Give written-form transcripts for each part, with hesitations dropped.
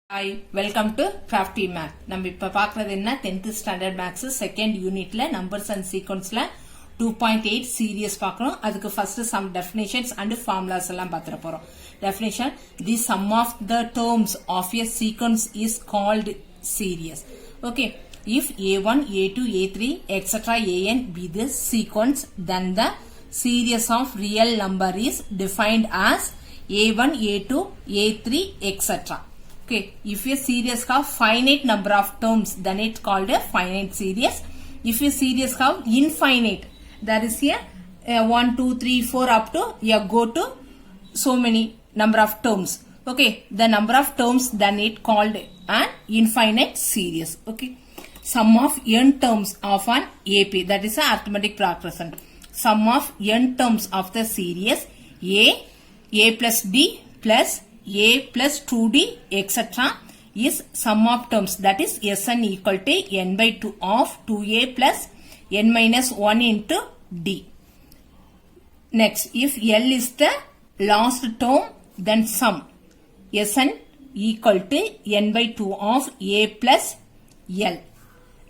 Hi, welcome to Crafty Math. நம்ம இப்ப பார்க்கிறது என்ன 10th standard maths second unitல numbers and sequenceல 2.8 series பார்க்கிறோம். அதுக்கு first some definitions and formulas எல்லாம் பார்த்துற போறோம். Definition: the sum of the terms of a sequence is called series. Okay, if A1, A2, A3, etc. an be the sequence, then the series of real number is defined as A1, A2, A3, etc. Okay, if a series have finite number of terms, then it called a finite series. If a series have infinite, there is a 1, 2, 3, 4 up to go to so many number of terms. Okay, the number of terms, then it called an infinite series. Okay, sum of n terms of an AP, that is an arithmetic progression. Sum of n terms of the series A plus B plus A plus 2D etc. is sum of terms, that is Sn equal to n by 2 of 2A plus n minus 1 into D. Next, if L is the last term, then sum Sn equal to n by 2 of A plus L.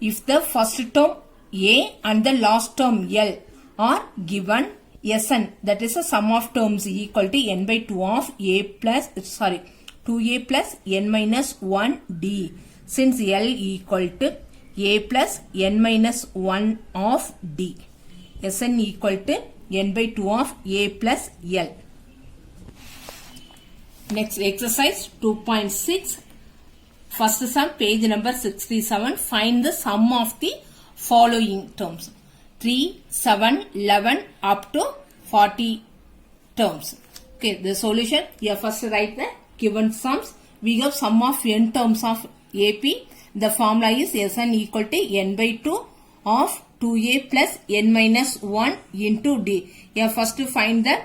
If the first term A and the last term L are given, Sn, that is a sum of terms equal to n by 2 of A plus n minus 1 D. Since L equal to A plus n minus 1 of D. Sn equal to n by 2 of A plus L. Next exercise 2.6. First sum, page number 67. Find the sum of the following terms. 3, 7, 11 up to 40 terms. Okay, the solution, here first write the given sums. We have sum of n terms of AP. The formula is Sn equal to n by 2 of 2A plus n minus 1 into D. Here first to find the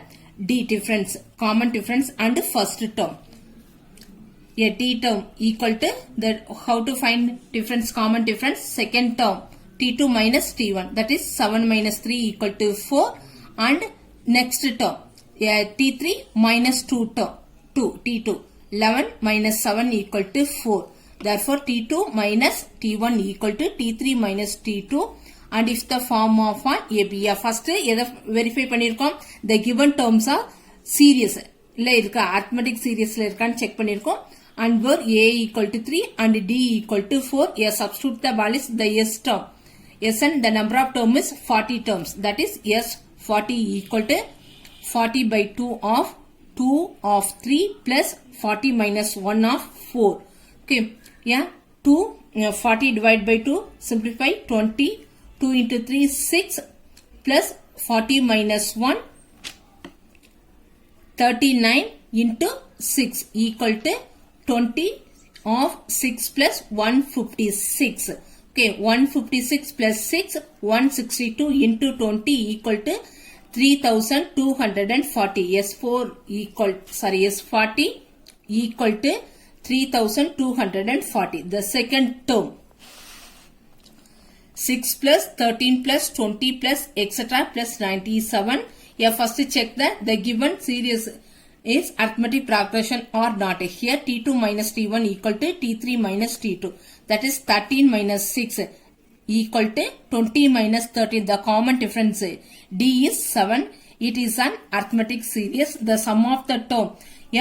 D difference, common difference and first term. A T term equal to the, how to find difference, common difference, second term. T2 minus T1, that is 7 minus 3 equal to 4, and next term T3 minus 2 term, T2, 11 minus 7 equal to 4. Therefore T2 minus T1 equal to T3 minus T2. And if the form of an AB, first verify பண்ணிருக்கோம், the given terms are series இல்ல இருக்கா, arithmetic seriesல இருக்கான்னு check பண்ணிருக்கோம். And where A equal to 3 and D equal to 4, substitute the values, the S term. Sn, the number of terms is 40 terms, that is S40 equal to 40 by 2 of 3 plus 40 minus 1 of 4. Okay, 40 divided by 2, simplify 20, 2 into 3 6 plus 40 minus 1, 39 into 6 equal to 20 of 6 plus 156. Okay, 156 plus 6, 162 into 20 equal to 3240. S40 equal to 3240. The second term. 6 plus 13 plus 20 plus etc. plus 97. Here first check that the given series is arithmetic progression or not. Here T2 minus T1 equal to T3 minus T2. That is 13 minus 6 equal to 20 minus 13. The common difference D is 7. It is an arithmetic series. The sum of the term A,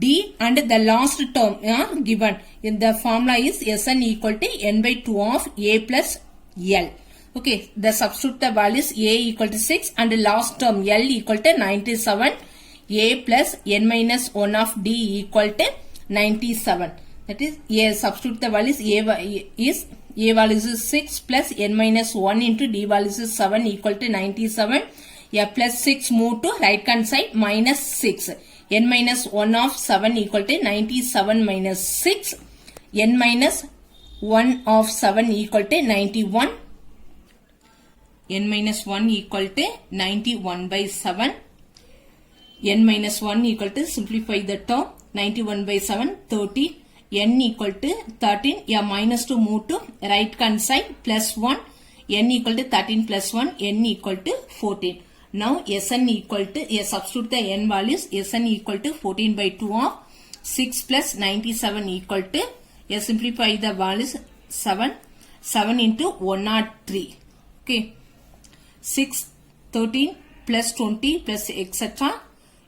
D and the last term are given. In the formula is Sn equal to n by 2 of A plus L. Okay, the substitute the values A equal to 6 and the last term L equal to 97. A plus n minus 1 of D equal to 97. That is, substitute the values, A values is 6 plus n minus 1 into D values is 7 equal to 97. Plus 6 move to right hand side, minus 6. N minus 1 of 7 equal to 97 minus 6. N minus 1 of 7 equal to 91. N minus 1 equal to 91 by 7. N minus 1 equal to, simplify the term, 91 by 7, 30. N equal to 13, minus 2 move to right hand side, plus 1, n equal to 13 plus 1, n equal to 14. Now Sn equal to, substitute the n values, Sn equal to 14 by 2 of 6 plus 97 equal to, simplify the values 7, 7 into 103. Okay. 6, 13 plus 20 plus etc.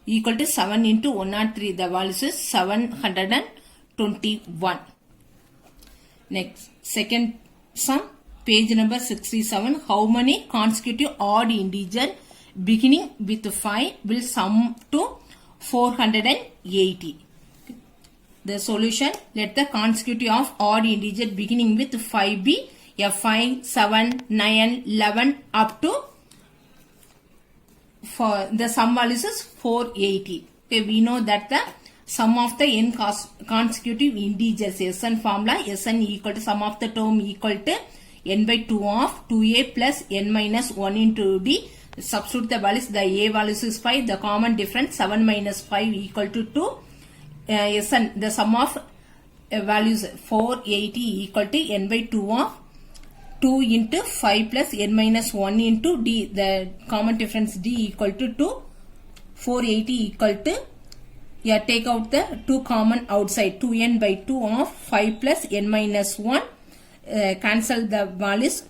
equal to 7 into 103. The values is 721. Next, second sum, page number 67. How many consecutive odd integer beginning with 5 will sum to 480? The solution, let the consecutive of odd integer beginning with 5 be a 5, 7, 9, 11 up to, for the sum values is 480. Okay, we know that the sum of the n consecutive integers, Sn formula, Sn equal to sum of the term equal to n by 2 of 2a plus n minus 1 into d. Substitute the values, the a values is 5, the common difference 7 minus 5 equal to 2. Sn, the sum of values 480 equal to n by 2 of 2 into 5 plus n minus 1 into d, the common difference d equal to 2. 480 equal to, yeah, take out the 2 common outside, 2n by 2 of 5 plus n minus 1, cancel the values,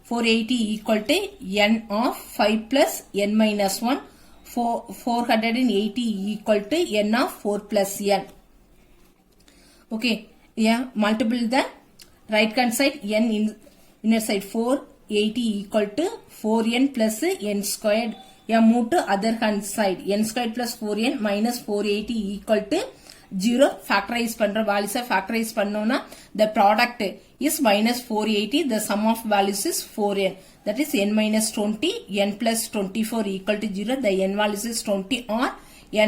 480 equal to n of 5 plus n minus 1, 480 equal to n of 4 plus n. Okay, yeah, multiple the right hand side, n inner side, 480 equal to 4n plus n squared. Yeah, move to other hand side, n squared plus 4n minus 480 equal to 0. Factorize பண்ற values factorize பண்ணோம்னா the product is minus 480. The sum of values is 4n. That is n minus 20, n plus 24 equal to 0. The n values is 20 or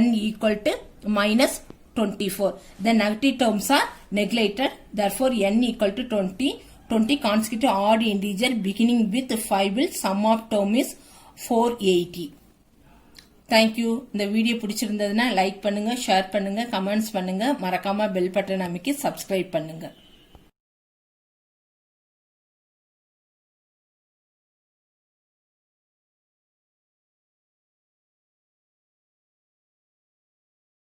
n equal to minus 24. The negative terms are neglected. Therefore, n equal to 20. 20 consecutive odd integer beginning with 5 will sum of term is 480. Thank you. இந்த video பிடிச்சிருந்ததுன்னா like பண்ணுங்க, share பண்ணுங்க, comments பண்ணுங்க, மறக்காம bell button அமைக்கி subscribe பண்ணுங்க.